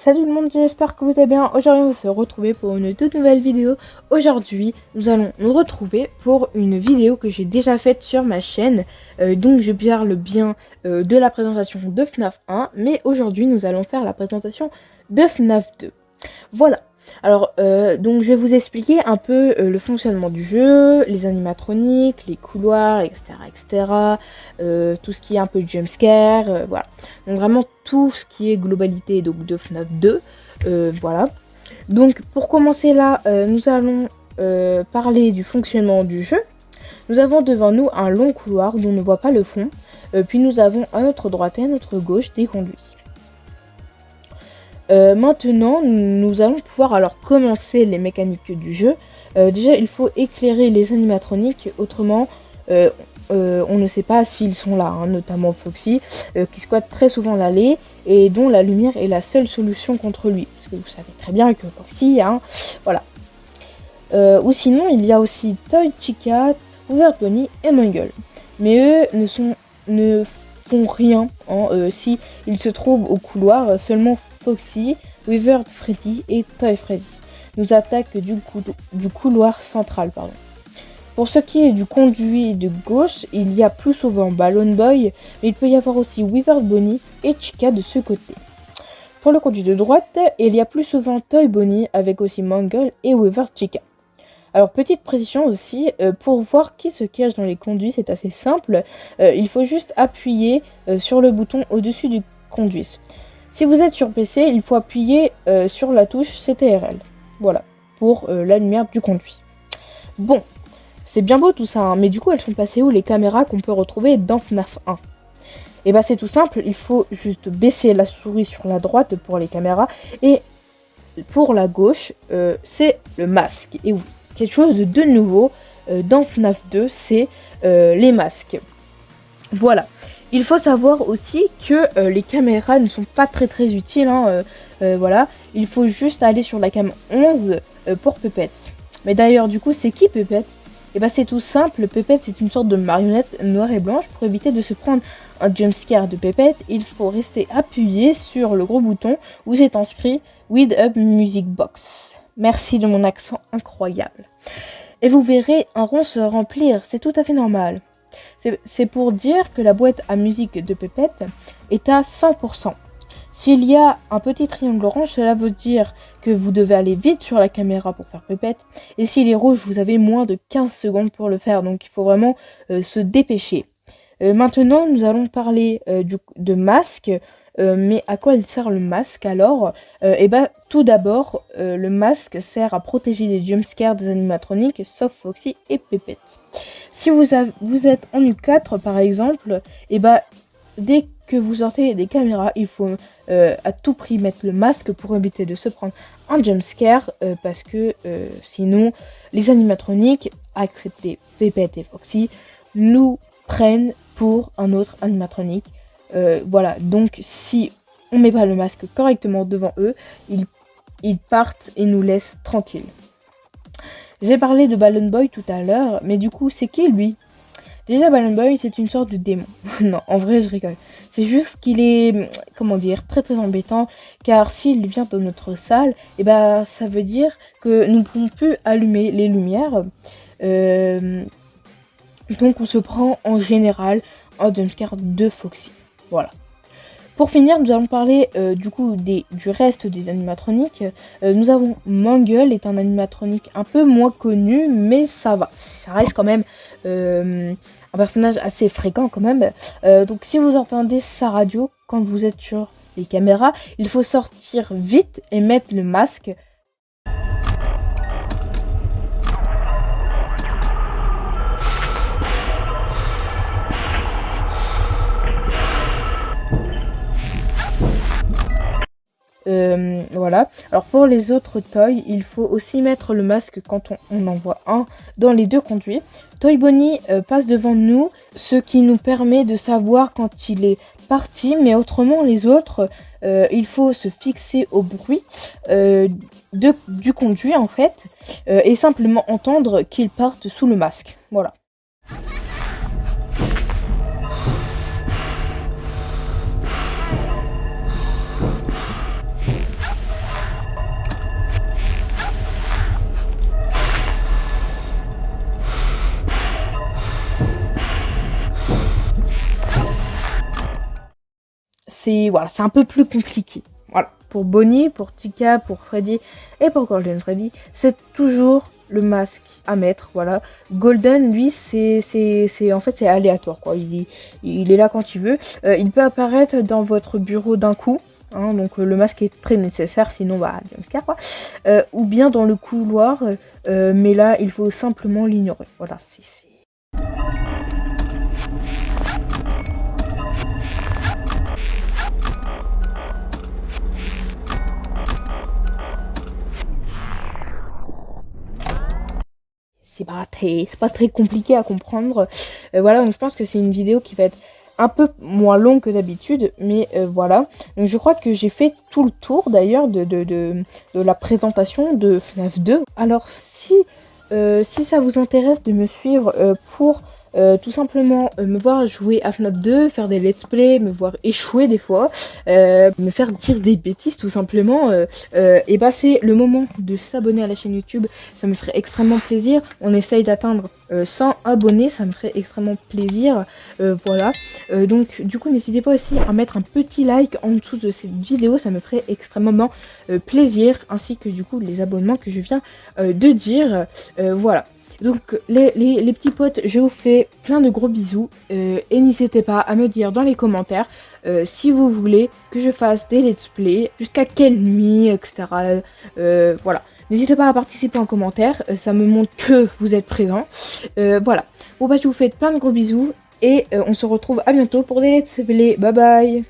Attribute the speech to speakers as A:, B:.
A: Salut tout le monde, j'espère que vous allez bien. Aujourd'hui on va se retrouver pour une toute nouvelle vidéo. Aujourd'hui nous allons nous retrouver pour une vidéo que j'ai déjà faite sur ma chaîne. Donc je parle bien de la présentation de FNAF 1. Mais aujourd'hui nous allons faire la présentation de FNAF 2. Voilà. Alors, donc je vais vous expliquer un peu le fonctionnement du jeu, les animatroniques, les couloirs, etc. Tout ce qui est un peu jumpscare, voilà. Donc vraiment tout ce qui est globalité donc, de FNAF 2, voilà. Donc pour commencer là, nous allons parler du fonctionnement du jeu. Nous avons devant nous un long couloir dont on ne voit pas le fond, puis nous avons à notre droite et à notre gauche des conduits. Maintenant, nous allons pouvoir alors commencer les mécaniques du jeu. Déjà, il faut éclairer les animatroniques, autrement, on ne sait pas s'ils sont là, hein, notamment Foxy, qui squatte très souvent l'allée et dont la lumière est la seule solution contre lui. Parce que vous savez très bien que Foxy, hein, voilà. Ou sinon, il y a aussi Toy Chica, Withered Bonnie et Mangle. Mais eux ne font rien hein, si ils se trouvent au couloir. Seulement Foxy, Withered Freddy et Toy Freddy nous attaquent du couloir central. Pardon. Pour ce qui est du conduit de gauche, il y a plus souvent Balloon Boy, mais il peut y avoir aussi Withered Bonnie et Chica de ce côté. Pour le conduit de droite, il y a plus souvent Toy Bonnie avec aussi Mangle et Withered Chica. Alors petite précision aussi, pour voir qui se cache dans les conduits, c'est assez simple. Il faut juste appuyer sur le bouton au-dessus du conduit. Si vous êtes sur PC, il faut appuyer sur la touche CTRL. Voilà, pour la lumière du conduit. Bon, c'est bien beau tout ça, hein, mais du coup elles sont passées où les caméras qu'on peut retrouver dans FNAF 1 ? Et bah c'est tout simple, il faut juste baisser la souris sur la droite pour les caméras, et pour la gauche, c'est le masque. Et oui, quelque chose de nouveau dans FNAF 2, c'est les masques. Voilà. Il faut savoir aussi que les caméras ne sont pas très utiles. Hein, voilà. Il faut juste aller sur la cam 11 pour Pépette. Mais d'ailleurs, du coup, c'est qui Pépette ? Et bah c'est tout simple, Pépette c'est une sorte de marionnette noire et blanche. Pour éviter de se prendre un jumpscare de Pépette, il faut rester appuyé sur le gros bouton où c'est inscrit With Up Music Box. Merci de mon accent incroyable. Et vous verrez un rond se remplir, c'est tout à fait normal. C'est pour dire que la boîte à musique de Pépette est à 100%. S'il y a un petit triangle orange, cela veut dire que vous devez aller vite sur la caméra pour faire Pépette. Et s'il est rouge, vous avez moins de 15 secondes pour le faire, donc il faut vraiment se dépêcher. Maintenant, nous allons parler de masque. Mais à quoi il sert le masque alors ? Et bah, tout d'abord, le masque sert à protéger les jumpscares des animatroniques, sauf Foxy et Pépette. Si vous êtes en U4 par exemple, et bah, dès que vous sortez des caméras, il faut à tout prix mettre le masque pour éviter de se prendre un jumpscare, parce que sinon, les animatroniques, excepté Pépette et Foxy, nous prennent pour un autre animatronique. Voilà, donc si on met pas le masque correctement devant eux, ils partent et nous laissent tranquilles. J'ai parlé de Balloon Boy tout à l'heure, mais du coup, c'est qui lui ? Déjà, Balloon Boy, c'est une sorte de démon. Non, en vrai, je rigole. C'est juste qu'il est, comment dire, très embêtant, car s'il vient dans notre salle, et bah, ça veut dire que nous ne pouvons plus allumer les lumières. Donc, on se prend en général un jumpscare de Foxy. Voilà. Pour finir, nous allons parler du reste des animatroniques. Nous avons Mangle, est un animatronique un peu moins connu, mais ça va. Ça reste quand même un personnage assez fréquent quand même. Donc si vous entendez sa radio quand vous êtes sur les caméras, il faut sortir vite et mettre le masque. Voilà. Alors pour les autres toys, il faut aussi mettre le masque quand on en voit un dans les deux conduits. Toy Bonnie passe devant nous, ce qui nous permet de savoir quand il est parti, mais autrement les autres, il faut se fixer au bruit du conduit en fait, et simplement entendre qu'ils partent sous le masque. Voilà. c'est voilà, c'est un peu plus compliqué. Voilà, pour Bonnie, pour Chica, pour Freddy et pour Golden Freddy, c'est toujours le masque à mettre, voilà. Golden, lui, c'est en fait c'est aléatoire, quoi. Il est là quand il veut. Il peut apparaître dans votre bureau d'un coup. Hein, donc le masque est très nécessaire, sinon bah jumpscare quoi. Ou bien dans le couloir, mais là il faut simplement l'ignorer. Voilà, c'est pas très compliqué à comprendre. Voilà, donc je pense que c'est une vidéo qui va être un peu moins longue que d'habitude, mais voilà. Donc je crois que j'ai fait tout le tour d'ailleurs de la présentation de FNAF 2. Alors si ça vous intéresse de me suivre pour tout simplement me voir jouer à FNAF 2, faire des let's play, me voir échouer des fois, me faire dire des bêtises tout simplement, et bah c'est le moment de s'abonner à la chaîne YouTube, ça me ferait extrêmement plaisir. On essaye d'atteindre 100 abonnés, ça me ferait extrêmement plaisir, voilà. Donc du coup n'hésitez pas aussi à mettre un petit like en dessous de cette vidéo, ça me ferait extrêmement plaisir, ainsi que du coup les abonnements que je viens de dire, voilà. Donc les petits potes, je vous fais plein de gros bisous, et n'hésitez pas à me dire dans les commentaires si vous voulez que je fasse des let's play, jusqu'à quelle nuit, etc. Voilà. N'hésitez pas à participer en commentaire, ça me montre que vous êtes présents. Voilà. Bon bah je vous fais plein de gros bisous et on se retrouve à bientôt pour des let's play. Bye bye.